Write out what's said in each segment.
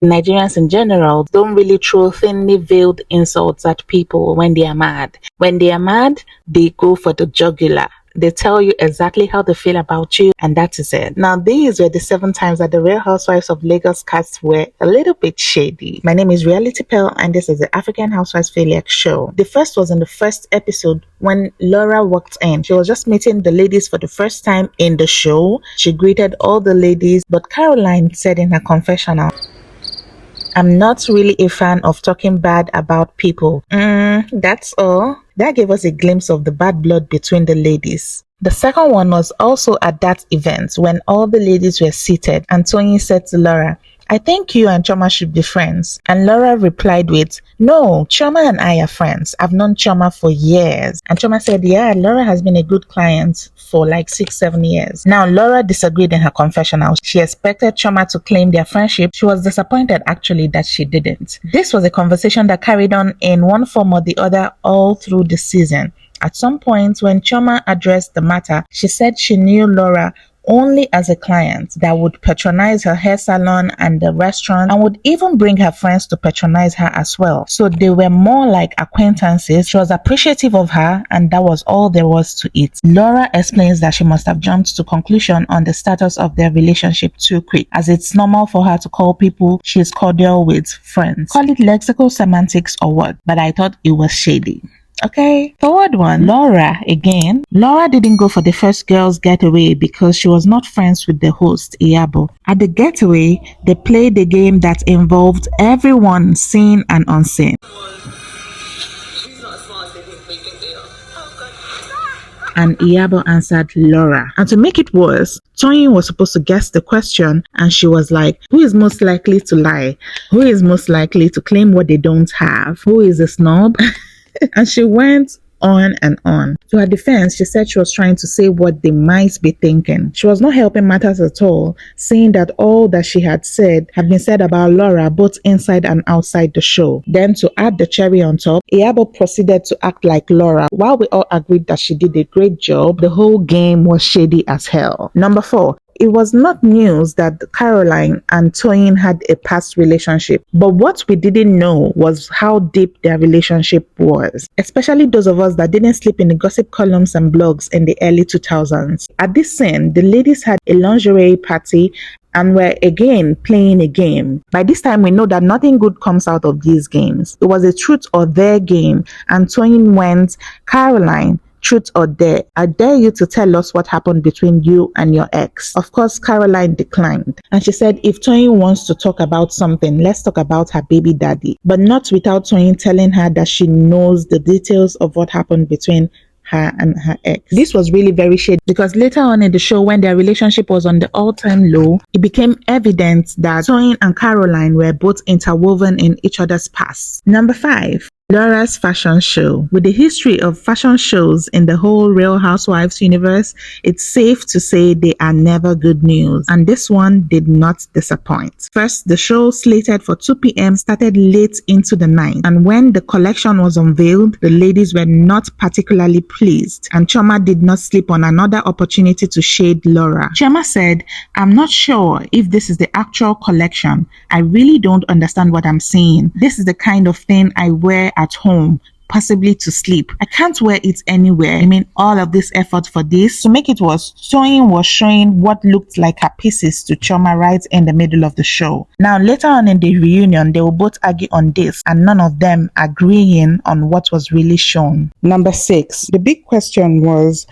Nigerians in general don't really throw thinly veiled insults at people when they are mad. When they are mad, they go for the jugular. They tell you exactly how they feel about you, and that is it. Now, these were the 7 times that the Real Housewives of Lagos cast were a little bit shady. My name is Reality Pearl, and this is the African Housewives Failure Show. The first was in the first episode when Laura walked in. She was just meeting the ladies for the first time in the show. She greeted all the ladies, but Caroline said in her confessional, "I'm not really a fan of talking bad about people." That's all. That gave us a glimpse of the bad blood between the ladies. The second one was also at that event when all the ladies were seated and Tony said to Laura, "I think you and Choma should be friends." And Laura replied with, "No, Choma and I are friends. I've known Choma for years." And Choma said, "Yeah, Laura has been a good client for like 6-7 years. Now, Laura disagreed in her confessional. She expected Choma to claim their friendship. She was disappointed actually that she didn't. This was a conversation that carried on in one form or the other all through the season. At some point, when Choma addressed the matter, she said she knew Laura only as a client that would patronize her hair salon and the restaurant and would even bring her friends to patronize her as well. So they were more like acquaintances. She was appreciative of her and that was all there was to it. Laura explains that she must have jumped to conclusion on the status of their relationship too quick, as it's normal for her to call people she's cordial with friends. Call it lexical semantics or what, but I thought it was shady. Okay, third one, Laura again. Laura didn't go for the first girls' getaway because she was not friends with the host, Iyabo. At the getaway, they played a game that involved everyone seen and unseen. And Iyabo answered Laura. And to make it worse, Toyin was supposed to guess the question and she was like, who is most likely to lie? Who is most likely to claim what they don't have? Who is a snob? And she went on and on. To her defense, she said she was trying to say what they might be thinking. She was not helping matters at all, saying that all that she had said had been said about Laura both inside and outside the show. Then to add the cherry on top, Iyabo proceeded to act like Laura. While we all agreed that she did a great job, the whole game was shady as hell. Number 4. It was not news that Caroline and Toyin had a past relationship, but what we didn't know was how deep their relationship was, especially those of us that didn't sleep in the gossip columns and blogs in the early 2000s. At this scene, the ladies had a lingerie party and were again playing a game. By this time, we know that nothing good comes out of these games. It was a truth or dare game, and Toyin went, "Caroline, truth or dare? I dare you to tell us what happened between you and your ex." Of course, Caroline declined. And she said, if Toyin wants to talk about something, let's talk about her baby daddy. But not without Toyin telling her that she knows the details of what happened between her and her ex. This was really very shady because later on in the show, when their relationship was on the all-time low, it became evident that Toyin and Caroline were both interwoven in each other's past. Number 5. Laura's fashion show. With the history of fashion shows in the whole Real Housewives universe, it's safe to say they are never good news, and this one did not disappoint. First, the show slated for 2 p.m. started late into the night, and when the collection was unveiled, the ladies were not particularly pleased, and Choma did not sleep on another opportunity to shade Laura. Choma said, "I'm not sure if this is the actual collection. I really don't understand what I'm seeing. This is the kind of thing I wear at home, possibly to sleep. I can't wear it anywhere. I mean, all of this effort for this." To make it worse, Toyin was showing what looked like her pieces to Choma right in the middle of the show. Now, later on in the reunion, they will both argue on this, and none of them agreeing on what was really shown. Number 6. The big question was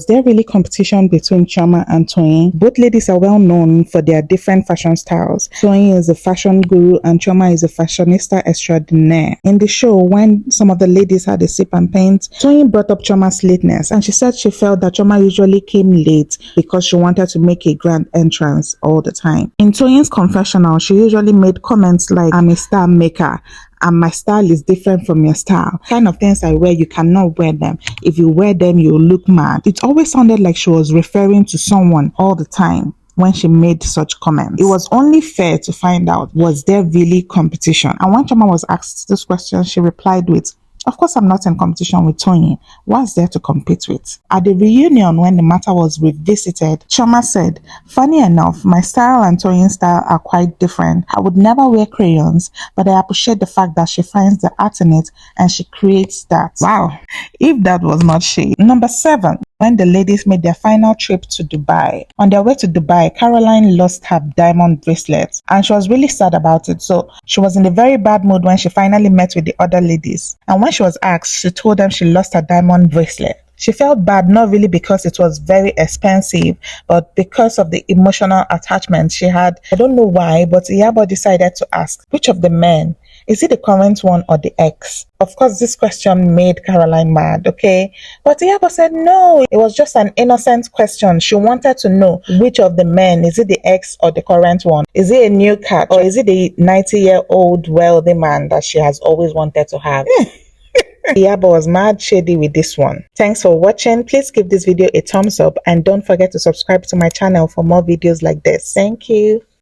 there really competition between Choma and Toyin? Both ladies are well known for their different fashion styles. Toyin is a fashion guru and Choma is a fashionista extraordinaire. In the show, when some of the ladies had a sip and paint, Toyin brought up Choma's lateness and she said she felt that Choma usually came late because she wanted to make a grand entrance all the time. In Toyin's confessional, she usually made comments like, "I'm a star maker, and my style is different from your style. Kind of things I wear, you cannot wear them. If you wear them, you'll look mad." It always sounded like she was referring to someone all the time when she made such comments. It was only fair to find out, was there really competition? And when Choma was asked this question, she replied with, Of course, I'm not in competition with Tony. What's there to compete with? At the reunion, when the matter was revisited, Chioma said, "Funny enough, my style and Tony's style are quite different. I would never wear crayons, but I appreciate the fact that she finds the art in it and she creates that." Wow, if that was not shade. Number 7. When the ladies made their final trip to Dubai. On their way to Dubai, Caroline lost her diamond bracelet and she was really sad about it. So she was in a very bad mood when she finally met with the other ladies. And when she was asked, she told them she lost her diamond bracelet. She felt bad, not really because it was very expensive, but because of the emotional attachment she had. I don't know why, but Iyabo decided to ask, which of the men? Is it the current one or the ex? Of course, this question made Caroline mad, okay? But Iyabo said no, it was just an innocent question. She wanted to know which of the men, is it the ex or the current one? Is it a new cat or is it the 90-year-old wealthy man that she has always wanted to have? Iyabo was mad shady with this one. Thanks for watching. Please give this video a thumbs up and don't forget to subscribe to my channel for more videos like this. Thank you.